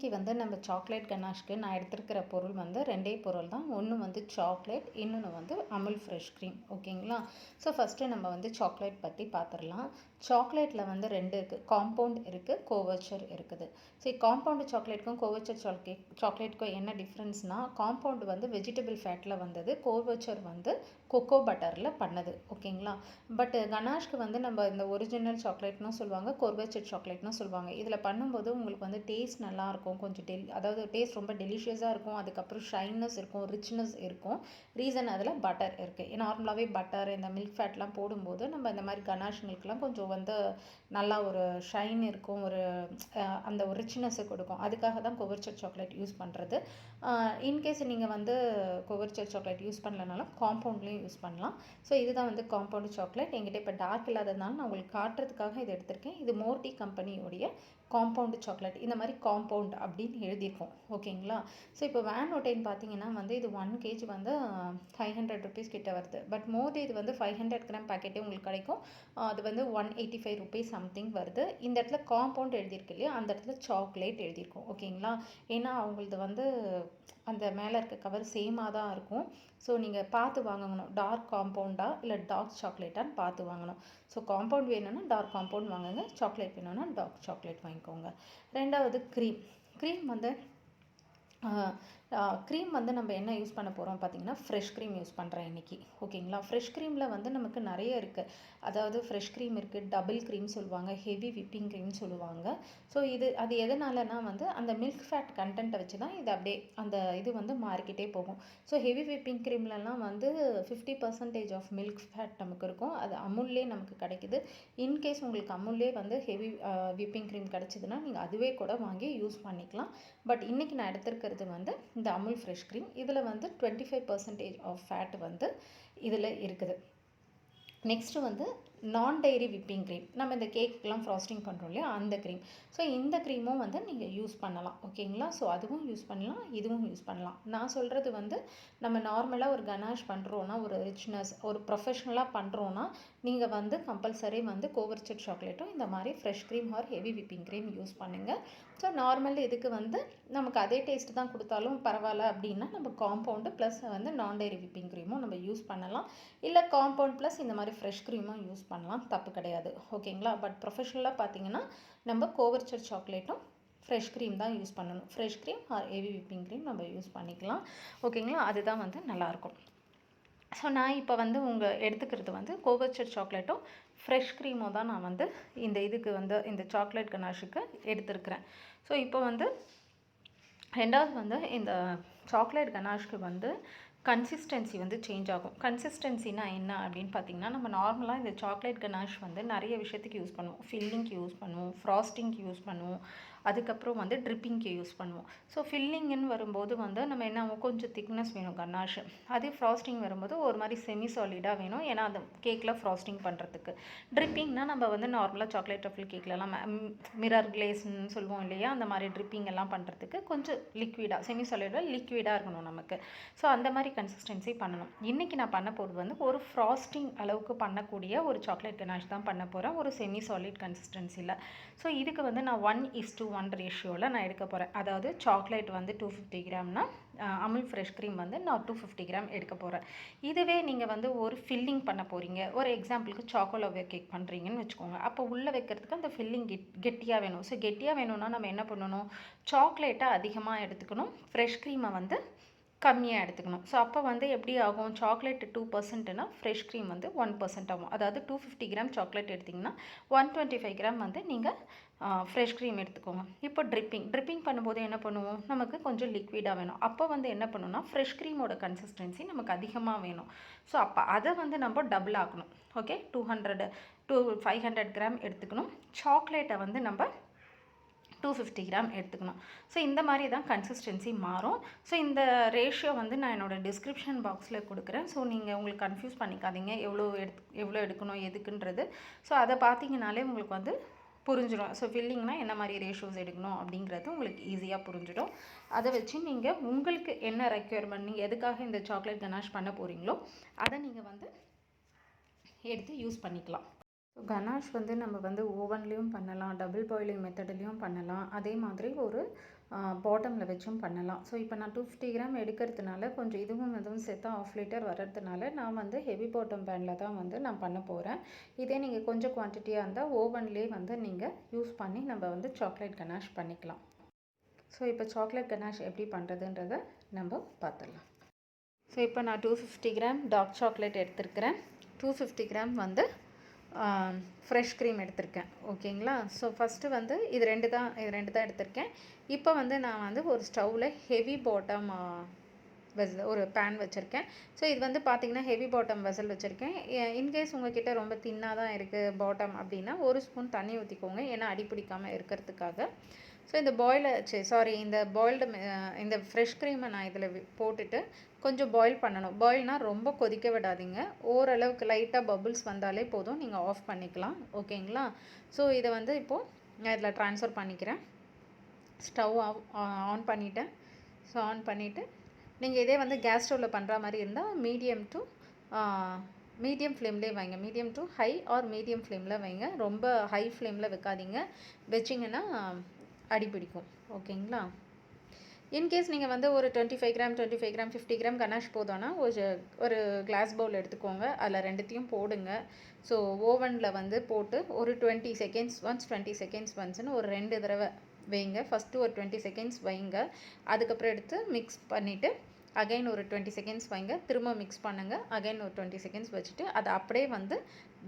இன்றைக்கி வந்து நம்ம சாக்லேட் கனாஷ்க்கு நான் எடுத்துருக்கிற பொருள் வந்து ரெண்டே பொருள் தான். ஒன்று வந்து சாக்லேட், இன்னொன்று வந்து அமுல் ஃப்ரெஷ் க்ரீம். ஓகேங்களா? ஸோ ஃபஸ்ட்டு நம்ம வந்து சாக்லேட் பற்றி பார்த்துடலாம். சாக்லேட்டில் வந்து ரெண்டு இருக்குது. காம்பவுண்ட் இருக்குது, கோவர்ச்சர் இருக்குது. சரி, காம்பவுண்டு சாக்லேட்டுக்கும் கோவர்ச்சர் சாக்லேட்டுக்கும் என்ன டிஃப்ரென்ஸ்னால், காம்பவுண்டு வந்து வெஜிடபிள் ஃபேட்டில் வந்தது, கோவர்ச்சர் வந்து கொக்கோ பட்டரில் பண்ணது. ஓகேங்களா? பட் கனாஷ்க்கு வந்து நம்ம இந்த ஒரிஜினல் சாக்லேட்னு சொல்லுவாங்க, கோர்வெச்சர் சாக்லேட்னு சொல்லுவாங்க. இதில் பண்ணும்போது உங்களுக்கு வந்து டேஸ்ட் நல்லாயிருக்கும். கொஞ்சம் அதாவது டேஸ்ட் ரொம்ப டெலிஷியஸாக இருக்கும். அதுக்கப்புறம் ஷைனஸ் இருக்கும், ரிச்னஸ் இருக்கும். ரீசன் அதில் பட்டர் இருக்குது. நார்மலாகவே பட்டர் இந்த மில்க் ஃபேட்லாம் போடும்போது நம்ம இந்த மாதிரி கனாஷ் மில்க்லாம் கொஞ்சம் வந்து நல்லா ஒரு ஷைன் இருக்கும், ஒரு அந்த ஒரு ரிச்னஸை கொடுக்கும். அதுக்காக தான் கோவர்ச்சர் சாக்லேட் யூஸ் பண்ணுறது. இன்கேஸ் நீங்கள் வந்து கோவர்ச்சர் சாக்லேட் யூஸ் பண்ணலனாலும் காம்பவுண்ட்லேயும் யூஸ் பண்ணலாம். ஸோ இதுதான் வந்து காம்பவுண்டு சாக்லேட். என்கிட்ட இப்போ டார்க் இல்லாததுனால நான் உங்களுக்கு காட்டுறதுக்காக இதை எடுத்திருக்கேன். இது மோர்டி கம்பெனியோடைய காம்பவுண்டு சாக்லேட். இந்த மாதிரி காம்பவுண்ட் அப்படின்னு எழுதியிருக்கோம். ஓகேங்களா? ஸோ இப்போ வேன் பார்த்தீங்கன்னா வந்து இது 1 kg வந்து 500 rupees கிட்ட வருது. பட் மோர்டி இது வந்து 500 கிராம் பேக்கெட்டே உங்களுக்கு கிடைக்கும். அது வந்து 185 rupees சம்திங் வருது. இந்த இடத்துல காம்பவுண்ட் எழுதியிருக்கு இல்லையா, அந்த இடத்துல சாக்லேட் எழுதியிருக்கோம். ஓகேங்களா? ஏன்னா அவங்களது வந்து அந்த மேலே இருக்க கவர் சேமாக தான் இருக்கும். ஸோ நீங்கள் பார்த்து வாங்கணும், டார்க் காம்பவுண்டா இல்லை டார்க் சாக்லேட்டான்னு பார்த்து வாங்கணும். ஸோ காம்பவுண்ட் வேணும்னா டார்க் காம்பவுண்ட் வாங்குங்க, சாக்லேட் வேணும்னா டார்க் சாக்லேட் வாங்கிக்கோங்க. ரெண்டாவது க்ரீம் வந்து க்ரீம் வந்து நம்ம என்ன யூஸ் பண்ண போகிறோம் பார்த்தீங்கன்னா, ஃப்ரெஷ் க்ரீம் யூஸ் பண்ணுறேன் இன்றைக்கி. ஓகேங்களா? ஃப்ரெஷ் க்ரீமில் வந்து நமக்கு நிறைய இருக்குது. அதாவது ஃப்ரெஷ் க்ரீம் இருக்குது, டபுள் க்ரீம் சொல்லுவாங்க, ஹெவி விப்பிங் க்ரீம் சொல்லுவாங்க. ஸோ அது எதனாலனா வந்து அந்த மில்க் ஃபேட் கண்டென்ட்டை வச்சு தான் இது அப்படியே அந்த இது வந்து மாறிக்கிட்டே போகும். ஸோ ஹெவி விப்பிங் க்ரீம்லலாம் வந்து 50% ஆஃப் மில்க் ஃபேட் நமக்கு இருக்கும். அது அமுல்லே நமக்கு கிடைக்குது. இன்கேஸ் உங்களுக்கு அமுல்லே வந்து ஹெவி விப்பிங் க்ரீம் கிடச்சிதுன்னா நீங்கள் அதுவே கூட வாங்கி யூஸ் பண்ணிக்கலாம். பட் இன்றைக்கி நான் எடுத்துருக்கிறது வந்து இந்த அமுல் ஃப்ரெஷ் க்ரீம். இதில் வந்து 25% ஆஃப் ஃபேட் வந்து இதில் இருக்குது. நெக்ஸ்ட்டு வந்து நான் டைரி விப்பிங் க்ரீம். நம்ம இந்த கேக்கெலாம் ஃப்ராஸ்டிங் பண்ணுறோம் இல்லையா, அந்த க்ரீம். ஸோ இந்த க்ரீமும் வந்து நீங்கள் யூஸ் பண்ணலாம். ஓகேங்களா? ஸோ அதுவும் யூஸ் பண்ணலாம், இதுவும் யூஸ் பண்ணலாம். நான் சொல்கிறது வந்து நம்ம நார்மலாக ஒரு கனாஷ் பண்ணுறோன்னா, ஒரு ரிச்னஸ், ஒரு ப்ரொஃபஷ்னலாக பண்ணுறோன்னா நீங்கள் வந்து கம்பல்சரி வந்து கோவர்ச்சர் சாக்லேட்டும் இந்த மாதிரி fresh cream or heavy whipping cream use பண்ணுங்கள். ஸோ நார்மல் இதுக்கு வந்து நமக்கு அதே டேஸ்ட்டு தான் கொடுத்தாலும் பரவாயில்ல அப்படின்னா நம்ம காம்பவுண்டு ப்ளஸ் வந்து நான் டைரி விப்பிங் க்ரீமும் நம்ம யூஸ் பண்ணலாம். இல்லை காம்பவுண்ட் ப்ளஸ் இந்த மாதிரி ஃப்ரெஷ் க்ரீமும் யூஸ் பண்ணலாம், தப்பு கிடையாது. ஓகேங்களா? பட் ப்ரொஃபஷ்னலாக பார்த்தீங்கன்னா நம்ம கோவர்ச்சர் சாக்லேட்டும் ஃப்ரெஷ் க்ரீம் தான் யூஸ் பண்ணணும். Fresh cream or heavy whipping cream நம்ம யூஸ் பண்ணிக்கலாம். ஓகேங்களா? அதுதான் வந்து நல்லாயிருக்கும். ஸோ நான் இப்போ வந்து எடுத்துக்கிறது வந்து கோவர்ச்சர் சாக்லேட்டும் ஃப்ரெஷ் க்ரீமும் தான் நான் வந்து இந்த இதுக்கு வந்து இந்த சாக்லேட் கனாஷுக்கு எடுத்துருக்கிறேன். ஸோ இப்போ வந்து ரெண்டாவது வந்து இந்த சாக்லேட் கனாஷ்க்கு வந்து கன்சிஸ்டன்சி வந்து சேஞ்ச் ஆகும். கன்சிஸ்டன்சினா என்ன அப்படின்னு பார்த்தீங்கன்னா, நம்ம நார்மலாக இந்த சாக்லேட் கனாஷ் வந்து நிறைய விஷயத்துக்கு யூஸ் பண்ணுவோம். ஃபில்லிங்க்கு யூஸ் பண்ணுவோம், ஃப்ராஸ்டிங்க்கு யூஸ் பண்ணுவோம், அதுக்கப்புறம் வந்து ட்ரிப்பிங்க்கு யூஸ் பண்ணுவோம். ஸோ ஃபில்லிங்குன்னு வரும்போது வந்து நம்ம என்ன கொஞ்சம் திக்னஸ் வேணும் கனாஷ். அதே ஃப்ராஸ்டிங் வரும்போது ஒரு மாதிரி செமி சாலிடாக வேணும், ஏன்னா அந்த கேக்கில் ஃப்ராஸ்டிங் பண்ணுறதுக்கு. ட்ரிப்பிங்னால் நம்ம வந்து நார்மலாக சாக்லேட் ட்ரஃபிள் கேக்லலாம் மிரர் கிளேஸ்ன்னு சொல்லுவோம் இல்லையா, அந்த மாதிரி ட்ரிப்பிங் எல்லாம் பண்ணுறதுக்கு கொஞ்சம் லிக்விடாக, செமி சாலிடாக லிக்விடாக இருக்கணும் நமக்கு. ஸோ அந்த மாதிரி கன்சிஸ்டன்சி பண்ணணும். இன்றைக்கி நான் பண்ண போகிறது வந்து ஒரு ஃப்ராஸ்டிங் அளவுக்கு பண்ணக்கூடிய ஒரு சாக்லேட் கனாஷ் தான் பண்ண போகிறேன், ஒரு செமி சாலிட் கன்சிஸ்டன்சியில். ஸோ இதுக்கு வந்து நான் 1:1 ரேஷியோவில் நான் எடுக்க போகிறேன். அதாவது சாக்லேட் வந்து 250 கிராம்னா அமுல் ஃப்ரெஷ் க்ரீம் வந்து நான் 250 கிராம் எடுக்க போகிறேன். இதுவே நீங்கள் வந்து ஒரு ஃபில்லிங் பண்ண போகிறீங்க, ஒரு எக்ஸாம்பிளுக்கு சாக்கோலோவா கேக் பண்ணுறீங்கன்னு வச்சுக்கோங்க. அப்போ உள்ளே வைக்கிறதுக்கு அந்த ஃபில்லிங் கெட்டியாக வேணும். ஸோ கெட்டியாக வேணும்னா நம்ம என்ன பண்ணணும், சாக்லேட்டை அதிகமாக எடுத்துக்கணும், ஃப்ரெஷ் க்ரீமை வந்து கம்மியாக எடுத்துக்கணும். ஸோ அப்போ வந்து எப்படி ஆகும், சாக்லேட் 2%னா ஃப்ரெஷ் க்ரீம் வந்து 1% ஆகும். அதாவது 250 கிராம் சாக்லேட் எடுத்திங்கன்னா 125 கிராம் வந்து நீங்கள் ஃப்ரெஷ் க்ரீம் எடுத்துக்கோங்க. இப்போ ட்ரிப்பிங் பண்ணும்போது என்ன பண்ணுவோம், நமக்கு கொஞ்சம் லிக்விடாக வேணும். அப்போ வந்து என்ன பண்ணணும்னா ஃப்ரெஷ் க்ரீமோட கன்சிஸ்டன்சி நமக்கு அதிகமாக வேணும். ஸோ அப்போ அதை வந்து நம்ம டபுள் ஆக்கணும். ஓகே, 500 கிராம் எடுத்துக்கணும். சாக்லேட்டை வந்து நம்ம 250 கிராம் எடுத்துக்கணும். ஸோ இந்த மாதிரி தான் கன்சிஸ்டன்சி மாறும். ஸோ இந்த ரேஷியோ வந்து நான் என்னோடய டிஸ்கிரிப்ஷன் பாக்ஸில் கொடுக்குறேன். ஸோ நீங்கள் உங்களுக்கு கன்ஃபியூஸ் பண்ணிக்காதீங்க எவ்வளோ எடுக்கணும் எதுக்குன்றது. ஸோ அதை பார்த்தீங்கனாலே உங்களுக்கு வந்து புரிஞ்சிடும். ஸோ ஃபில்லிங்னால் என்ன மாதிரி ரேஷியோஸ் எடுக்கணும் அப்படிங்கிறது உங்களுக்கு ஈஸியாக புரிஞ்சிடும். அதை வச்சு நீங்கள் உங்களுக்கு என்ன ரெக்யர்மெண்ட், நீங்கள் எதுக்காக இந்த சாக்லேட் கனாஷ் பண்ண போகிறீங்களோ அதை நீங்கள் வந்து எடுத்து யூஸ் பண்ணிக்கலாம். கனாஷ் வந்து நம்ம வந்து ஓவன்லேயும் பண்ணலாம், டபுள் பாயிலிங் மெத்தட்லேயும் பண்ணலாம். அதே மாதிரி ஒரு பாட்டமில் வச்சும் பண்ணலாம். ஸோ இப்போ நான் 250 கிராம் எடுக்கிறதுனால கொஞ்சம் இதுவும் சேர்த்தா 1/2 லிட்டர் வர்றதுனால நான் வந்து ஹெவி பாட்டம் பேனில் தான் வந்து நான் பண்ண போகிறேன். இதே நீங்கள் கொஞ்சம் குவான்டிட்டியாக இருந்தால் ஓவன்லேயே வந்து நீங்கள் யூஸ் பண்ணி நம்ம வந்து சாக்லேட் கனாஷ் பண்ணிக்கலாம். ஸோ இப்போ சாக்லேட் கனாஷ் எப்படி பண்ணுறதுன்றதை நம்ம பார்த்துடலாம். ஸோ இப்போ நான் 250 கிராம் டார்க் சாக்லேட் எடுத்துருக்கிறேன். 250 கிராம் வந்து ஃப்ரெஷ் க்ரீம் எடுத்திருக்கேன். ஓகேங்களா. ஸோ ஃபஸ்ட்டு வந்து இது ரெண்டு தான் எடுத்திருக்கேன். இப்போ வந்து நான் வந்து ஒரு ஸ்டவ்வில் ஹெவி பாட்டம் வெசல் ஒரு பேன் வச்சுருக்கேன். ஸோ இது வந்து பார்த்திங்கன்னா ஹெவி பாட்டம் வெசல் வச்சுருக்கேன். இன்கேஸ் உங்கள்கிட்ட ரொம்ப தின்னாக தான் இருக்குது பாட்டம் அப்படின்னா 1 ஸ்பூன் தண்ணி ஊற்றிக்கோங்க, ஏன்னா அடி பிடிக்காமல் இருக்கிறதுக்காக. ஸோ இந்த இந்த பாயில்டு இந்த ஃப்ரெஷ் க்ரீமை நான் இதில் போட்டுட்டு கொஞ்சம் பாயில் பண்ணணும். பாயில்னால் ரொம்ப கொதிக்க விடாதீங்க, ஓரளவுக்கு லைட்டாக பபுள்ஸ் வந்தாலே போதும், நீங்கள் ஆஃப் பண்ணிக்கலாம். ஓகேங்களா. ஸோ இதை வந்து இப்போது நான் இதில் ட்ரான்ஸ்ஃபர் பண்ணிக்கிறேன். ஸ்டவ் ஆன் பண்ணிவிட்டேன். ஸோ ஆன் பண்ணிவிட்டு நீங்கள் இதே வந்து கேஸ் ஸ்டவ்வில் பண்ணுற மாதிரி இருந்தால் மீடியம் ஃப்ளேம்லேயே வைங்க. Medium to high R medium ஃப்ளேமில் வைங்க. ரொம்ப ஹை ஃப்ளேமில் வைக்காதீங்க, வச்சிங்கன்னா அடி பிடிக்கும். ஓகேங்களா. இன்கேஸ் நீங்கள் வந்து ஒரு 25 கிராம் 50 கிராம் கனாஷ் போதோன்னா ஒரு கிளாஸ் பவுல் எடுத்துக்கோங்க, அதில் ரெண்டுத்தையும் போடுங்க. ஸோ ஓவனில் வந்து போட்டு ஒரு 20 செகண்ட்ஸ் ஒன்ஸ்னு ஒரு 2 தடவை வைங்க. ஃபஸ்ட்டு ஒரு 20 செகண்ட்ஸ் வைங்க, அதுக்கப்புறம் எடுத்து மிக்ஸ் பண்ணிவிட்டு அகைன் ஒரு 20 செகண்ட்ஸ் வைங்க, திரும்ப மிக்ஸ் பண்ணுங்கள், அகைன் ஒரு 20 செகண்ட்ஸ் வச்சுட்டு அதை அப்படியே வந்து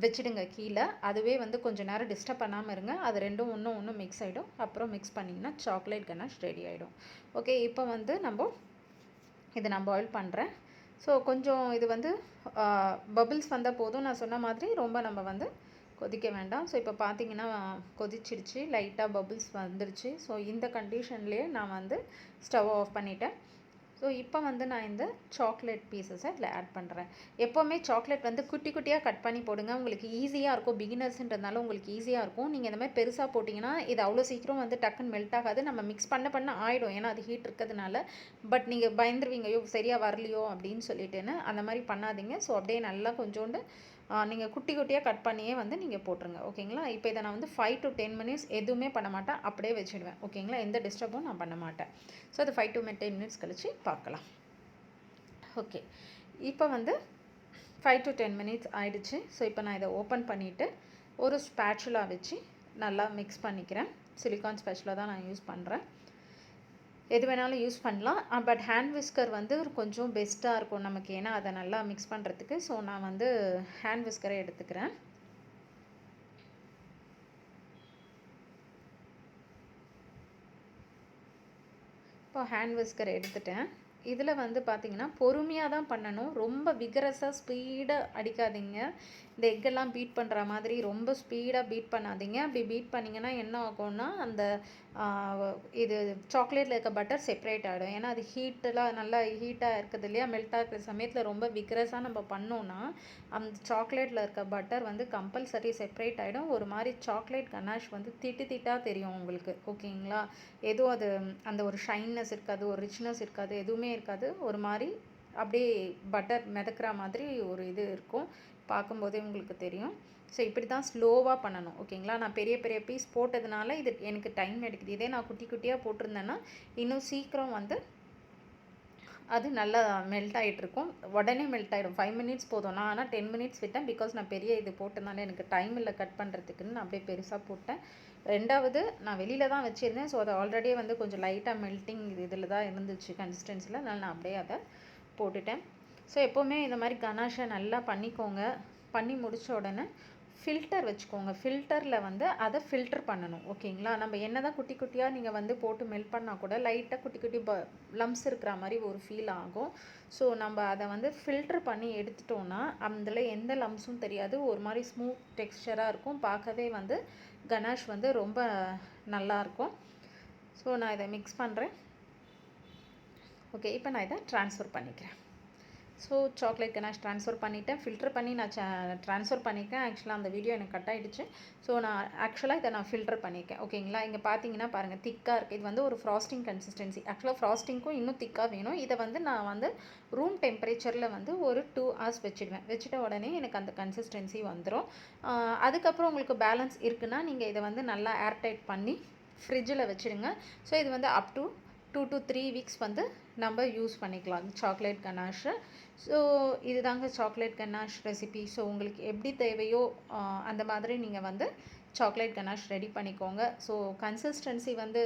வச்சுடுங்க கீழே. அதுவே வந்து கொஞ்சம் நேரம் டிஸ்டர்ப் பண்ணாமல் இருங்க, அது ரெண்டும் ஒன்று மிக்ஸ் ஆகிடும். அப்புறம் மிக்ஸ் பண்ணிங்கன்னா சாக்லேட் கனாஷ் ரெடி ஆகிடும். ஓகே. இப்போ வந்து இதை நான் பாயில் பண்ணுறேன். ஸோ கொஞ்சம் இது வந்து பபிள்ஸ் வந்தால் போதும். நான் சொன்ன மாதிரி ரொம்ப நம்ம வந்து கொதிக்க வேண்டாம். ஸோ இப்போ பார்த்தீங்கன்னா கொதிச்சிடுச்சு, லைட்டாக பபிள்ஸ் வந்துடுச்சு. ஸோ இந்த கண்டிஷன்லேயே நான் வந்து ஸ்டவ் ஆஃப் பண்ணிட்டேன். ஸோ இப்போ வந்து நான் இந்த சாக்லேட் பீசஸை இதில் ஆட் பண்ணுறேன். எப்போவுமே சாக்லேட் வந்து குட்டி குட்டியாக கட் பண்ணி போடுங்க, உங்களுக்கு ஈஸியாக இருக்கும். பிகினர்ஸ்ன்றதுனால உங்களுக்கு ஈஸியாக இருக்கும். நீங்கள் இந்த மாதிரி பெருசாக போட்டிங்கன்னா இது அவ்வளோ சீக்கிரம் வந்து டக்குன்னு மெல்ட் ஆகாது, நம்ம மிக்ஸ் பண்ண ஆகிடும், ஏன்னா அது ஹீட் இருக்கிறதுனால. பட் நீங்கள் பயந்துருவீங்க, ஐயோ சரியாக வரலையோ அப்படின்னு சொல்லிட்டுன்னு. அந்த மாதிரி பண்ணாதீங்க. ஸோ அப்படியே நல்லா கொஞ்சோண்டு நீங்கள் குட்டி குட்டியாக கட் பண்ணியே வந்து நீங்கள் போட்டுருங்க. ஓகேங்களா. இப்போ இதை நான் வந்து 5 to 10 மினிட்ஸ் எதுவுமே பண்ண மாட்டேன், அப்படியே வச்சுடுவேன். ஓகேங்களா. எந்த டிஸ்டர்பும் நான் பண்ண மாட்டேன். ஸோ அது 5 to 10 மினிட்ஸ் கழிச்சு பார்க்கலாம். ஓகே. இப்போ வந்து 5 to 10 மினிட்ஸ் ஆயிடுச்சு. ஸோ இப்போ நான் இதை ஓப்பன் பண்ணிவிட்டு ஒரு ஸ்பேச்சுலா வச்சு நல்லா மிக்ஸ் பண்ணிக்கிறேன். சிலிக்கான் ஸ்பேச்சுலா தான் நான் யூஸ் பண்ணுறேன். எது வேணாலும் யூஸ் பண்ணலாம், பட் ஹேண்ட் விஸ்கர் வந்து கொஞ்சம் பெஸ்ட்டாக இருக்கும் நமக்கு, ஏன்னா அதை நல்லா மிக்ஸ் பண்ணுறதுக்கு. ஸோ நான் வந்து ஹேண்ட் விஸ்கரை எடுத்துக்கிறேன். இப்போ ஹேண்ட் விஸ்கர் எடுத்துட்டேன். இதில் வந்து பார்த்திங்கன்னா பொறுமையாக தான் பண்ணணும், ரொம்ப விகரஸாக ஸ்பீடாக அடிக்காதீங்க. இந்த எக்கெல்லாம் பீட் பண்ணுற மாதிரி ரொம்ப ஸ்பீடாக பீட் பண்ணாதீங்க. அப்படி பீட் பண்ணிங்கன்னா என்ன ஆகும்னா அந்த இது சாக்லேட்டில் இருக்க பட்டர் செப்பரேட் ஆகிடும். ஏன்னா அது ஹீட்டெல்லாம் நல்லா ஹீட்டாக இருக்குது இல்லையா, மெல்ட் ஆகிற சமயத்தில் ரொம்ப விகரஸாக நம்ம பண்ணோன்னா அந்த சாக்லேட்டில் இருக்க பட்டர் வந்து கம்பல்சரி செப்பரேட் ஆகிடும். ஒரு மாதிரி சாக்லேட் கனாஷ் வந்து திட்டாக தெரியும் உங்களுக்கு. ஓகேங்களா. எதுவும் அது அந்த ஒரு ஷைன்னஸ் இருக்காது, ஒரு ரிச்னஸ் இருக்காது, எதுவுமே இருக்காது. ஒரு மாதிரி அப்படியே பட்டர் மிதக்கிற மாதிரி ஒரு இது இருக்கும், பார்க்கும்போதே உங்களுக்கு தெரியும். ஸோ இப்படி தான் ஸ்லோவாக பண்ணணும். ஓகேங்களா. நான் பெரிய பெரிய பீஸ் போட்டதுனால இது எனக்கு டைம் எடுக்குது. இதே நான் குட்டி குட்டியாக போட்டிருந்தேன்னா இன்னும் சீக்கிரம் வந்து அது நல்லா மெல்ட் ஆகிட்ருக்கும், உடனே மெல்ட் ஆகிடும். 5 மினிட்ஸ் போதும். நான் ஆனால் 10 மினிட்ஸ் விட்டேன், பிகாஸ் நான் பெரிய இது போட்டதுனால எனக்கு டைம் இல்லை கட் பண்ணுறதுக்குன்னு நான் அப்படியே பெருசாக போட்டேன். ரெண்டாவது நான் வெளியில் தான் வச்சுருந்தேன். ஸோ அதை ஆல்ரெடியே வந்து கொஞ்சம் லைட்டாக மெல்ட்டிங் இதில் தான் இருந்துச்சு கன்சிஸ்டன்சியில், அதனால் நான் அப்படியே அதை போட்டுட்டேன். ஸோ எப்போவுமே இந்த மாதிரி கனாஷை நல்லா பண்ணிக்கோங்க. பண்ணி முடித்த உடனே ஃபில்டர் வச்சுக்கோங்க. ஃபில்டரில் வந்து அதை ஃபில்டர் பண்ணணும். ஓகேங்களா. நம்ம என்ன தான் குட்டி குட்டியாக நீங்கள் வந்து போட்டு மெல்ட் பண்ணால் கூட லைட்டாக குட்டி குட்டி லம்ஸ் இருக்கிற மாதிரி ஒரு ஃபீல் ஆகும். ஸோ நம்ம அதை வந்து ஃபில்டர் பண்ணி எடுத்துட்டோன்னா அதில் எந்த லம்ஸும் தெரியாது, ஒரு மாதிரி ஸ்மூத் டெக்ஸ்சராக இருக்கும், பார்க்கவே வந்து கனாஷ் வந்து ரொம்ப நல்லாயிருக்கும். ஸோ நான் இதை மிக்ஸ் பண்ணுறேன். ஓகே. இப்போ நான் இதை ட்ரான்ஸ்ஃபர் பண்ணிக்கிறேன். ஸோ சாக்லேட் கனாஷ் ட்ரான்ஸ்ஃபர் பண்ணிவிட்டேன், ஃபில்டர் பண்ணி நான் ட்ரான்ஸ்ஃபர் பண்ணியிருக்கேன். ஆக்சுவலாக அந்த வீடியோ எனக்கு கட் ஆகிடுச்சு. ஸோ நான் ஆக்சுவலாக இதை நான் ஃபில்டர் பண்ணியிருக்கேன். ஓகேங்களா. இங்கே பார்த்தீங்கன்னா பாருங்கள் திக்காக இருக்குது. இது வந்து ஒரு ஃப்ராஸ்டிங் கன்சிஸ்டன்சி. ஆக்சுவலாக ஃப்ராஸ்டிங்க்கும் இன்னும் திக்காக வேணும். இதை வந்து நான் வந்து ரூம் டெம்பரேச்சரில் வந்து ஒரு 2 hours வச்சுடுவேன். வச்சுட்ட உடனே எனக்கு அந்த கன்சிஸ்டன்சி வந்துடும். அதுக்கப்புறம் உங்களுக்கு பேலன்ஸ் இருக்குன்னா நீங்கள் இதை வந்து நல்லா ஏர்டைட் பண்ணி ஃப்ரிட்ஜில் வச்சுடுங்க. ஸோ இது வந்து அப் டு 2 to 3 வீக்ஸ் வந்து நம்ம யூஸ் பண்ணிக்கலாம் சாக்லேட் கனாஷை. ஸோ இதுதாங்க சாக்லேட் கனாஷ் ரெசிபி. ஸோ உங்களுக்கு எப்படி தேவையோ அந்த மாதிரி நீங்கள் வந்து சாக்லேட் கனாஷ் ரெடி பண்ணிக்கோங்க. ஸோ கன்சிஸ்டன்சி வந்து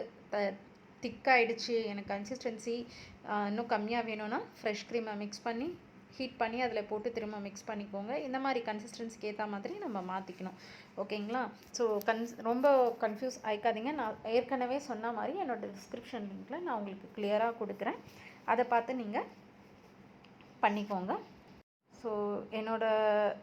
திக்காயிடுச்சு, எனக்கு கன்சிஸ்டன்சி இன்னும் கம்மியாக வேணும்னா ஃப்ரெஷ் க்ரீமை மிக்ஸ் பண்ணி ஹீட் பண்ணி அதில் போட்டு திரும்ப மிக்ஸ் பண்ணிக்கோங்க. இந்த மாதிரி கன்சிஸ்டன்சிக்கு ஏற்ற மாதிரி நம்ம மாற்றிக்கணும். ஓகேங்களா? ஸோ ரொம்ப கன்ஃபியூஸ் ஆகிக்காதீங்க. நான் ஏற்கனவே சொன்ன மாதிரி என்னோடய டிஸ்கிரிப்ஷன் லிங்க்கில் நான் உங்களுக்கு கிளியராக கொடுக்குறேன். அதை பார்த்து நீங்கள் பண்ணிக்கோங்க. ஸோ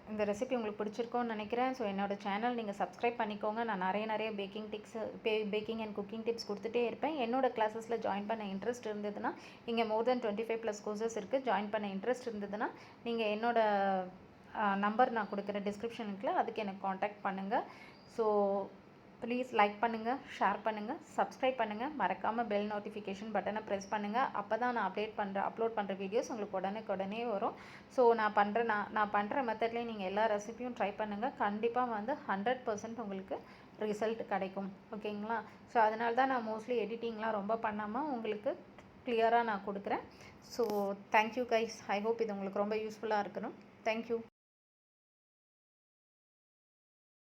இந்த ரெசிபி உங்களுக்கு பிடிச்சிருக்கோன்னு நினைக்கிறேன். ஸோ என்னோடய சேனல் நீங்கள் சப்ஸ்கிரைப் பண்ணிக்கோங்க. நான் நிறைய பேக்கிங் அண்ட் குக்கிங் டிப்ஸ் கொடுத்துட்டே இருப்பேன். என்னோடய கிளாஸஸில் ஜாயின் பண்ண இன்ட்ரெஸ்ட் இருந்ததுன்னா, இங்கே மோர் தென் 25+ கோர்சஸ் இருக்குது. ஜாயின் பண்ண இன்ட்ரெஸ்ட் இருந்ததுன்னா நீங்கள் என்னோடய நம்பர் நான் கொடுக்குறேன் டிஸ்கிரிப்ஷனுக்குள்ள, அதுக்கு எனக்கு காண்டாக்ட் பண்ணுங்கள். ஸோ ப்ளீஸ் லைக் பண்ணுங்கள், ஷேர் பண்ணுங்கள், சப்ஸ்கிரைப் பண்ணுங்கள். மறக்காமல் பெல் நோட்டிஃபிகேஷன் பட்டனை ப்ரெஸ் பண்ணுங்கள். அப்போ தான் நான் அப்லோட் பண்ணுற வீடியோஸ் உங்களுக்கு உடனே வரும். ஸோ நான் பண்ணுற மெத்தட்லேயே நீங்கள் எல்லா ரெசிபியும் ட்ரை பண்ணுங்கள். கண்டிப்பாக வந்து 100% உங்களுக்கு ரிசல்ட் கிடைக்கும். ஓகேங்களா? ஸோ அதனால தான் நான் மோஸ்ட்லி எடிட்டிங்லாம் ரொம்ப பண்ணாமல் உங்களுக்கு கிளியராக நான் கொடுக்குறேன். So thank you guys. I hope இது உங்களுக்கு ரொம்ப யூஸ்ஃபுல்லாக இருக்கணும். தேங்க்யூ.